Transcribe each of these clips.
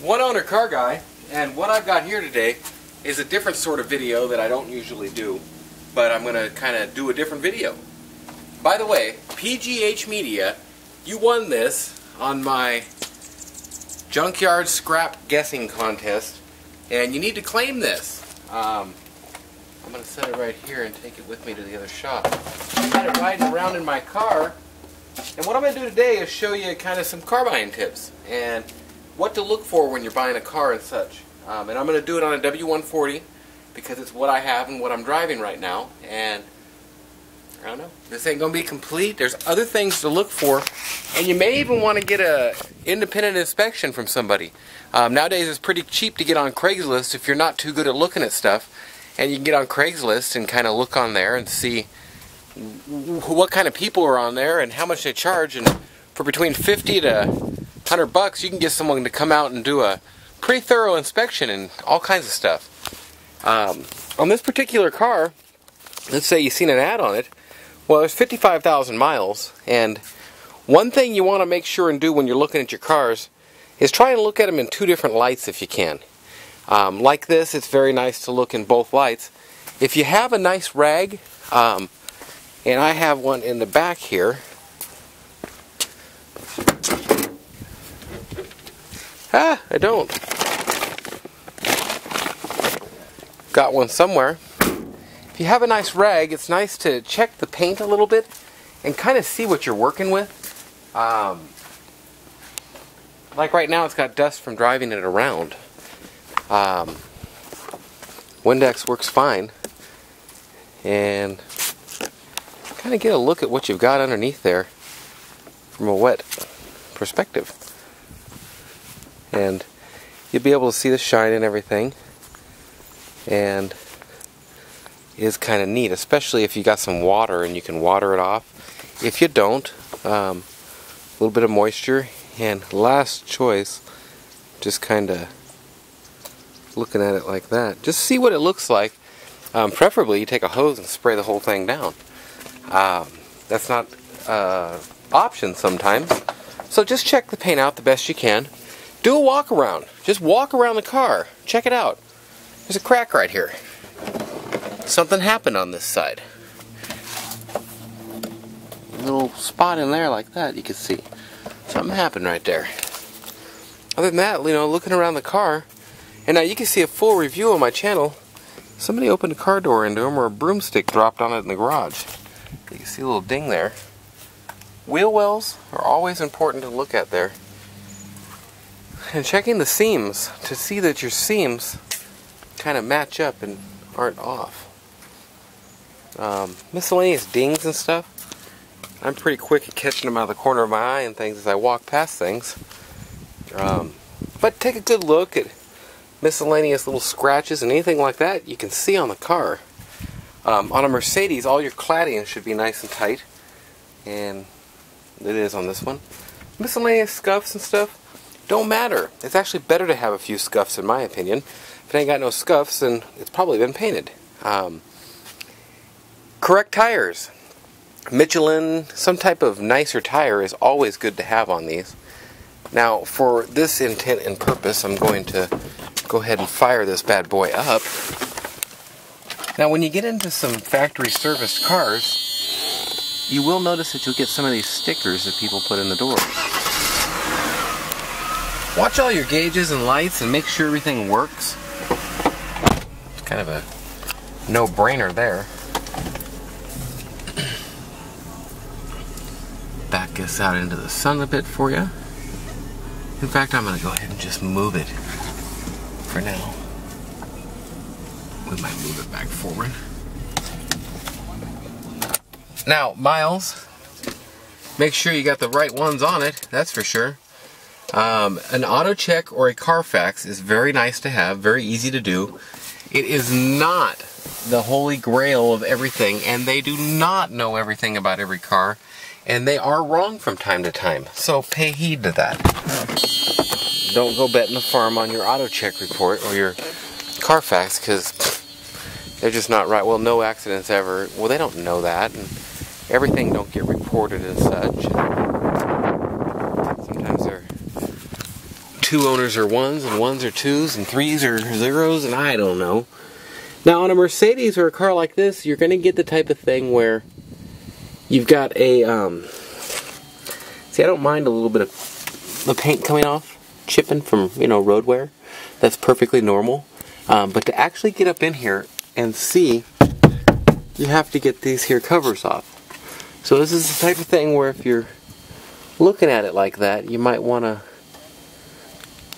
One owner car guy, and what I've got here today is a different sort of video that I don't usually do, but I'm going to kind of do a different video. By the way, PGH Media, you won this on my junkyard scrap guessing contest, and you need to claim this. I'm going to set it right here and take it with me to the other shop. I've got it riding around in my car, and what I'm going to do today is show you kind of some car buying tips and what to look for when you're buying a car and such. And I'm going to do it on a W140 because it's what I have and what I'm driving right now. And I don't know, this ain't going to be complete. There's other things to look for, and you may even want to get a independent inspection from somebody. Nowadays it's pretty cheap to get on Craigslist if you're not too good at looking at stuff, and you can get on Craigslist and kind of look on there and see what kind of people are on there and how much they charge, and for between 50 to 100 bucks you can get someone to come out and do a pretty thorough inspection and all kinds of stuff. On this particular car, let's say you've seen an ad on it. Well, there's 55,000 miles, and one thing you want to make sure and do when you're looking at your cars is try and look at them in two different lights if you can. Like this, it's very nice to look in both lights. If you have a nice rag, and I have one in the back here. I don't. Got one somewhere. If you have a nice rag, it's nice to check the paint a little bit and kind of see what you're working with. Like right now, it's got dust from driving it around. Windex works fine. And kind of get a look at what you've got underneath there from a wet perspective. And you'll be able to see the shine and everything. And it is kind of neat, especially if you got some water and you can water it off. If you don't, a little bit of moisture. And last choice, just kind of looking at it like that. Just see what it looks like. Preferably you take a hose and spray the whole thing down. That's not an option sometimes. So just check the paint out the best you can. Do a walk around. Just walk around the car. Check it out. There's a crack right here. Something happened on this side. A little spot in there like that, you can see. Something happened right there. Other than that, you know, looking around the car, and now you can see a full review on my channel. Somebody opened a car door into them, or a broomstick dropped on it in the garage. You can see a little ding there. Wheel wells are always important to look at there. And checking the seams to see that your seams kind of match up and aren't off. Miscellaneous dings and stuff, I'm pretty quick at catching them out of the corner of my eye and things as I walk past things. But take a good look at miscellaneous little scratches and anything like that you can see on the car. On a Mercedes, all your cladding should be nice and tight, and it is on this one. Miscellaneous scuffs and stuff don't matter. It's actually better to have a few scuffs, in my opinion. If it ain't got no scuffs, then it's probably been painted. Correct tires. Michelin, some type of nicer tire is always good to have on these. Now, for this intent and purpose, I'm going to go ahead and fire this bad boy up. Now, when you get into some factory serviced cars, you will notice that you'll get some of these stickers that people put in the door. Watch all your gauges and lights and make sure everything works. It's kind of a no-brainer there. Back this out into the sun a bit for you. In fact, I'm going to go ahead and just move it for now. We might move it back forward. Now, miles. Make sure you got the right ones on it, that's for sure. An auto check or a Carfax is very nice to have, very easy to do. It is not the holy grail of everything, and they do not know everything about every car, and they are wrong from time to time, so pay heed to that. Don't go betting the farm on your auto check report or your Carfax, because they're just not right. Well, no accidents ever. Well, they don't know that, and everything don't get reported and such. Sometimes they're 2 owners are 1s, and 1s are 2s, and 3s are 0s, and I don't know. Now on a Mercedes or a car like this, you're going to get the type of thing where you've got a, see, I don't mind a little bit of the paint coming off, chipping from, you know, road wear. That's perfectly normal. But to actually get up in here and see, you have to get these here covers off. So this is the type of thing where if you're looking at it like that, you might want to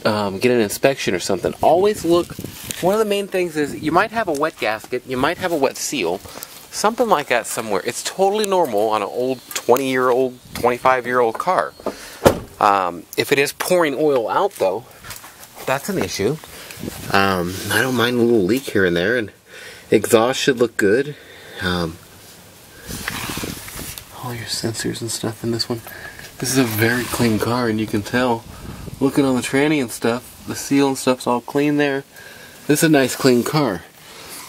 get an inspection or something. Always look, one of the main things is you might have a wet gasket, you might have a wet seal, something like that somewhere. It's totally normal on an old 20-year-old, 25-year-old car. If it is pouring oil out though, that's an issue. I don't mind a little leak here and there, and exhaust should look good. All your sensors and stuff in this one. This is a very clean car, and you can tell, looking on the tranny and stuff, the seal and stuff's all clean there. This is a nice clean car.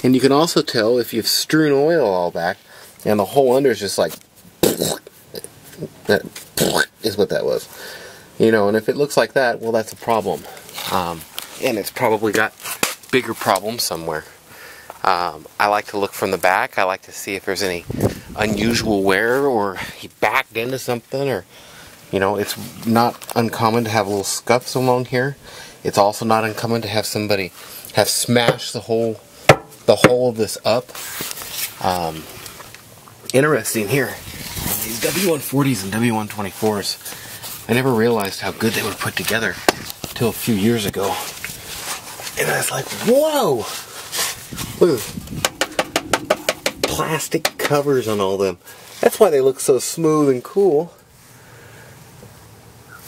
And you can also tell if you've strewn oil all back, and the whole under is just like, that is what that was. You know, and if it looks like that, well, that's a problem. And it's probably got bigger problems somewhere. I like to look from the back. I like to see if there's any unusual wear, or he backed into something, or, you know, it's not uncommon to have little scuffs along here. It's also not uncommon to have somebody have smashed the whole of this up. Interesting here, these W140s and W124s, I never realized how good they were put together until a few years ago. And I was like, whoa! Look at the plastic covers on all them. That's why they look so smooth and cool.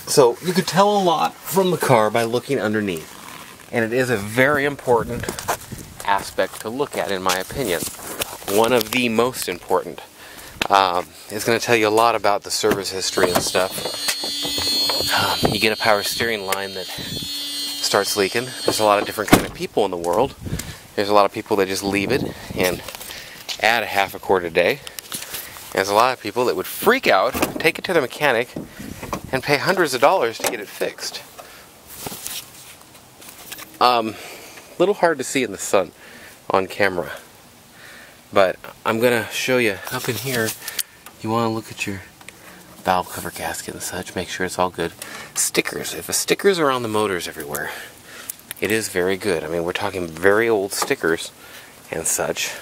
So you could tell a lot from the car by looking underneath. And it is a very important aspect to look at, in my opinion. One of the most important. It's going to tell you a lot about the service history and stuff. You get a power steering line that starts leaking. There's a lot of different kind of people in the world. There's a lot of people that just leave it and add a half a quart a day. There's a lot of people that would freak out, take it to the mechanic, and pay hundreds of dollars to get it fixed. Little hard to see in the sun on camera, but I'm gonna show you up in here. You want to look at your valve cover gasket and such, make sure it's all good. Stickers, if the stickers are on the motors everywhere, it is very good. I mean, we're talking very old stickers and such,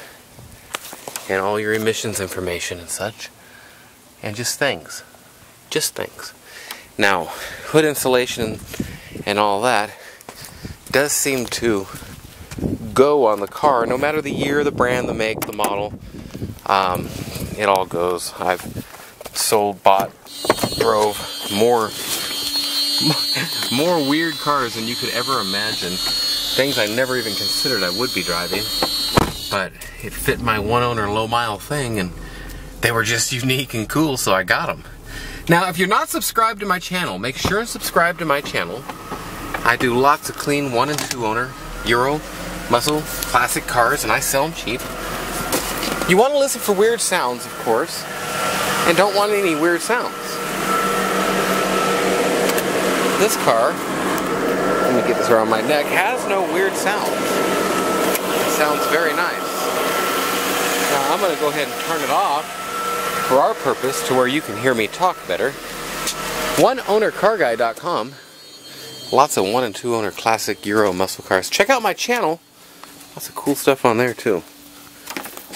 and all your emissions information and such, and just things. Now, hood insulation and all that does seem to go on the car, no matter the year, the brand, the make, the model. It all goes. I've sold, bought, drove more weird cars than you could ever imagine. Things I never even considered I would be driving, but it fit my one-owner low-mile thing, and they were just unique and cool, so I got them. Now, if you're not subscribed to my channel, make sure and subscribe to my channel. I do lots of clean 1 and 2 owner Euro, muscle, classic cars, and I sell them cheap. You want to listen for weird sounds, of course, and don't want any weird sounds. This car, let me get this around my neck, has no weird sounds. It sounds very nice. Now I'm going to go ahead and turn it off for our purpose to where you can hear me talk better. OneOwnerCarGuy.com. Lots of 1 and 2 owner classic Euro muscle cars. Check out my channel. Lots of cool stuff on there too.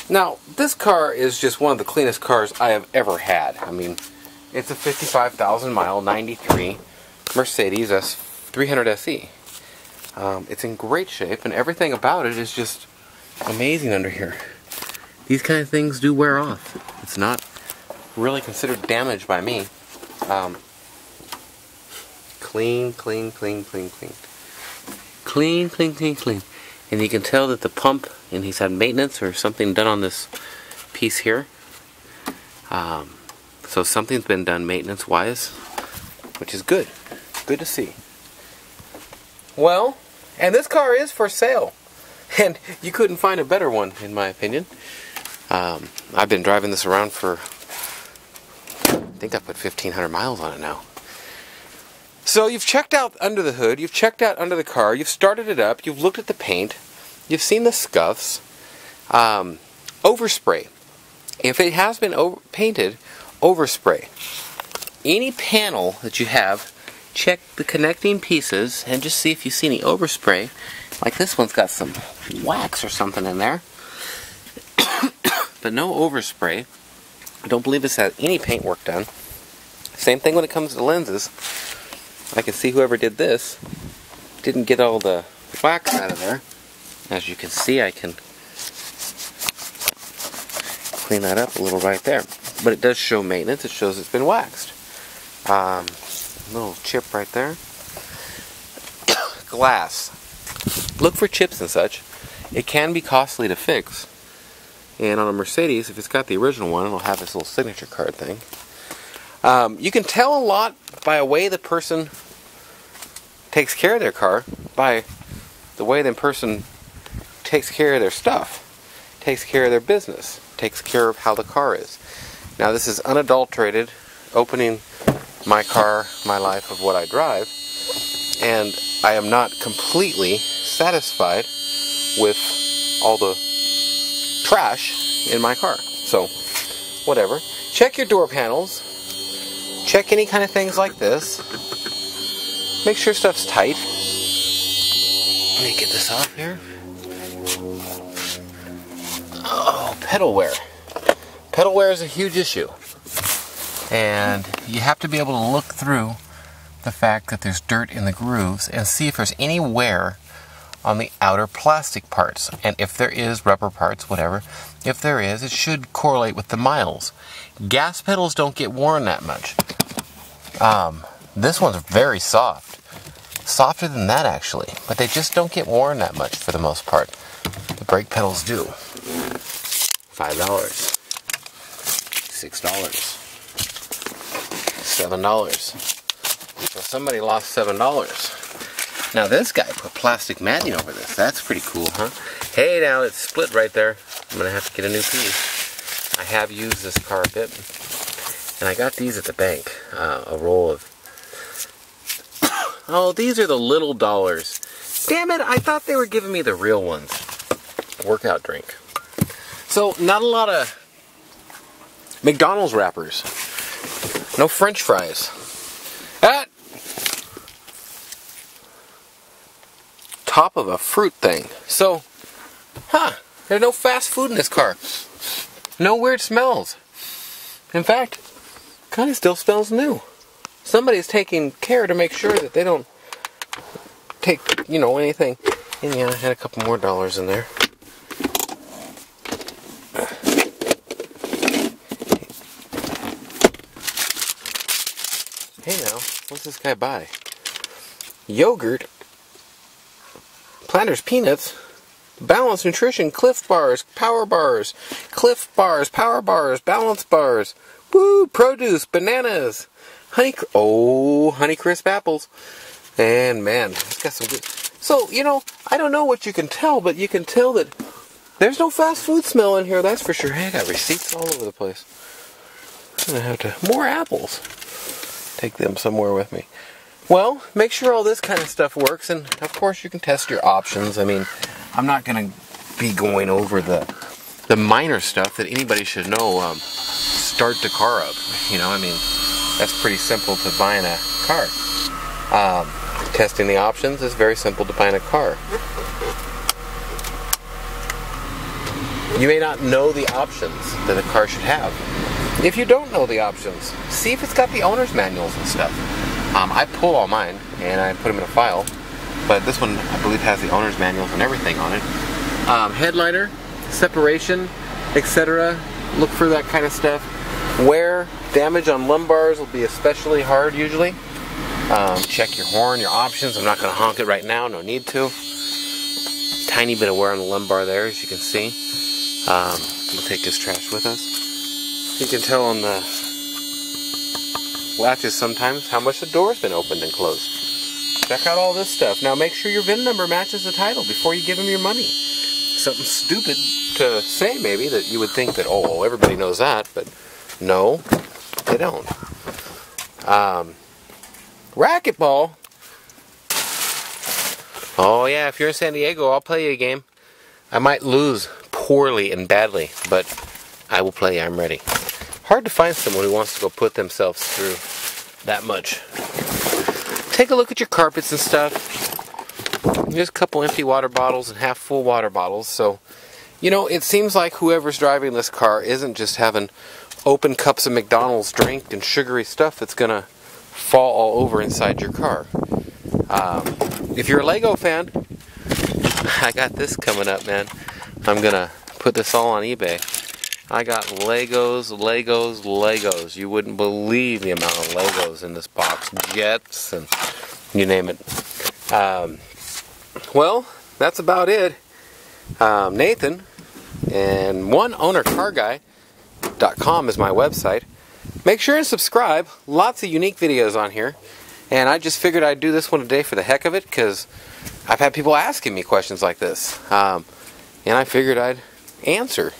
Now, this car is just one of the cleanest cars I have ever had. I mean, it's a 55,000 mile 93 Mercedes S300 SE. It's in great shape, and everything about it is just amazing under here. These kind of things do wear off. It's not really considered damage by me. Clean. And you can tell that the pump, and he's had maintenance or something done on this piece here. So something's been done maintenance-wise, which is good. Good to see. Well, and this car is for sale. And you couldn't find a better one, in my opinion. I've been driving this around for, I think I put 1,500 miles on it now. So you've checked out under the hood, you've checked out under the car, you've started it up, you've looked at the paint, you've seen the scuffs. Overspray. If it has been painted, overspray. Any panel that you have, check the connecting pieces and just see if you see any overspray. Like this one's got some wax or something in there. But no overspray. I don't believe this has any paint work done. Same thing when it comes to lenses. I can see whoever did this didn't get all the wax out of there. As you can see, I can clean that up a little right there. But it does show maintenance. It shows it's been waxed. Little chip right there. Glass. Look for chips and such. It can be costly to fix. And on a Mercedes, if it's got the original one, it'll have this little signature card thing. You can tell a lot by the way the person takes care of their car, by the way the person takes care of their stuff, takes care of their business, takes care of how the car is. Now this is unadulterated, opening my car, my life of what I drive, and I am not completely satisfied with all the trash in my car. So, whatever. Check your door panels. Check any kind of things like this. Make sure stuff's tight. Let me get this off here. Oh, pedal wear. Pedal wear is a huge issue. And you have to be able to look through the fact that there's dirt in the grooves and see if there's any wear on the outer plastic parts. And if there is, rubber parts, whatever, if there is, it should correlate with the miles. Gas pedals don't get worn that much. This one's very soft. Softer than that, actually. But they just don't get worn that much for the most part. The brake pedals do. $5. $6. $7. So somebody lost $7. Now this guy put plastic matting over this. That's pretty cool, huh? Hey, now it's split right there. I'm going to have to get a new piece. I have used this car a bit. And I got these at the bank. A roll of... Oh, these are the little dollars. Damn it, I thought they were giving me the real ones. Workout drink. So, not a lot of McDonald's wrappers. No French fries. Top of a fruit thing. So, there's no fast food in this car. No weird smells. In fact, kind of still smells new. Somebody's taking care to make sure that they don't take, anything. And yeah, I had a couple more dollars in there. Hey now, what's this guy buy? Yogurt, Planters peanuts, Balanced Nutrition, Cliff Bars, Power Bars, Cliff Bars, Power Bars, Balance Bars, woo, produce, bananas, Honeycrisp apples, and man, it's got some good. So, I don't know what you can tell, but you can tell that there's no fast food smell in here, that's for sure. Hey, I got receipts all over the place. I'm gonna have to, more apples. Take them somewhere with me. Well, make sure all this kind of stuff works, and of course you can test your options. I mean, I'm not going to be going over the minor stuff that anybody should know. Start the car up, I mean, that's pretty simple to buying a car. Testing the options is very simple to buying a car. You may not know the options that a car should have. If you don't know the options, see if it's got the owner's manuals and stuff. I pull all mine, and I put them in a file, but this one, I believe, has the owner's manuals and everything on it. Headliner, separation, etc. Look for that kind of stuff. Wear, damage on lumbars will be especially hard, usually. Check your horn, your options. I'm not going to honk it right now, no need to. Tiny bit of wear on the lumbar there, as you can see. We'll take this trash with us. You can tell on the latches sometimes how much the door's been opened and closed. Check out all this stuff. Now make sure your VIN number matches the title before you give them your money. Something stupid to say maybe, that you would think that, oh, everybody knows that, but no, they don't. Racquetball? Oh yeah, if you're in San Diego, I'll play you a game. I might lose poorly and badly, but I will play. I'm ready. Hard to find someone who wants to go put themselves through that much. Take a look at your carpets and stuff. There's a couple empty water bottles and half full water bottles. So, you know, it seems like whoever's driving this car isn't just having open cups of McDonald's drink and sugary stuff that's going to fall all over inside your car. If you're a Lego fan, I got this coming up, man. I'm going to put this all on eBay. I got Legos. You wouldn't believe the amount of Legos in this box. Jets and you name it. Well, that's about it. Nathan and oneownercarguy.com is my website. Make sure and subscribe. Lots of unique videos on here. And I just figured I'd do this one today for the heck of it, because I've had people asking me questions like this. And I figured I'd answer.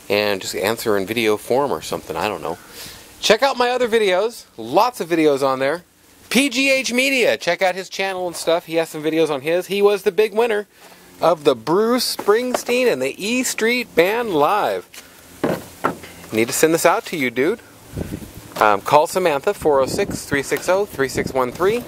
And just answer in video form or something. I don't know. Check out my other videos. Lots of videos on there. PGH Media. Check out his channel and stuff. He has some videos on his. He was the big winner of the Bruce Springsteen and the E Street Band Live. Need to send this out to you, dude. Call Samantha, 406-360-3613.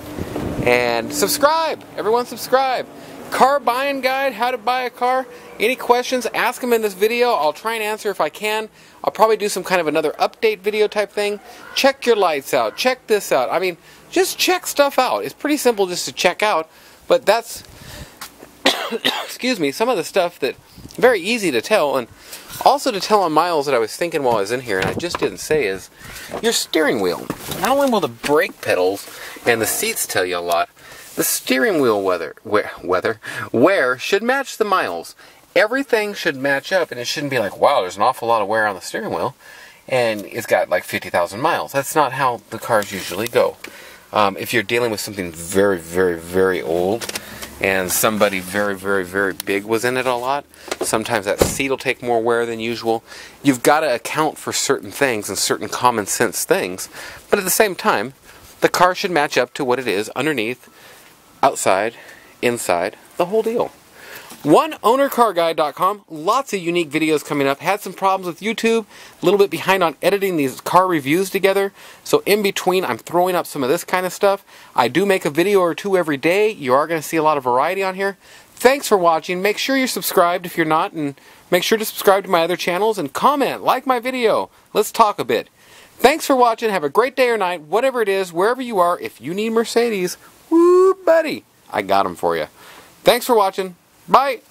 And subscribe. Everyone subscribe. Car buying guide, how to buy a car. Any questions, ask them in this video. I'll try and answer if I can. I'll probably do some kind of another update video type thing. Check your lights out. Check this out. I mean, just check stuff out. It's pretty simple just to check out. But that's, excuse me, some of the stuff that very easy to tell. And also to tell on miles that I was thinking while I was in here, and I just didn't say, is your steering wheel. Not only will the brake pedals and the seats tell you a lot, the steering wheel wear should match the miles. Everything should match up, and it shouldn't be like, wow, there's an awful lot of wear on the steering wheel, and it's got like 50,000 miles. That's not how the cars usually go. If you're dealing with something very, very, very old, and somebody very, very, very big was in it a lot, sometimes that seat will take more wear than usual. You've got to account for certain things and certain common sense things, but at the same time, the car should match up to what it is underneath, outside, inside, the whole deal. OneOwnerCarGuide.com. Lots of unique videos coming up. Had some problems with YouTube. A little bit behind on editing these car reviews together. So in between, I'm throwing up some of this kind of stuff. I do make a video or two every day. You are going to see a lot of variety on here. Thanks for watching. Make sure you're subscribed if you're not. And make sure to subscribe to my other channels. And comment. Like my video. Let's talk a bit. Thanks for watching. Have a great day or night. Whatever it is, wherever you are. If you need Mercedes, woo, buddy, I got them for you. Thanks for watching. Bye.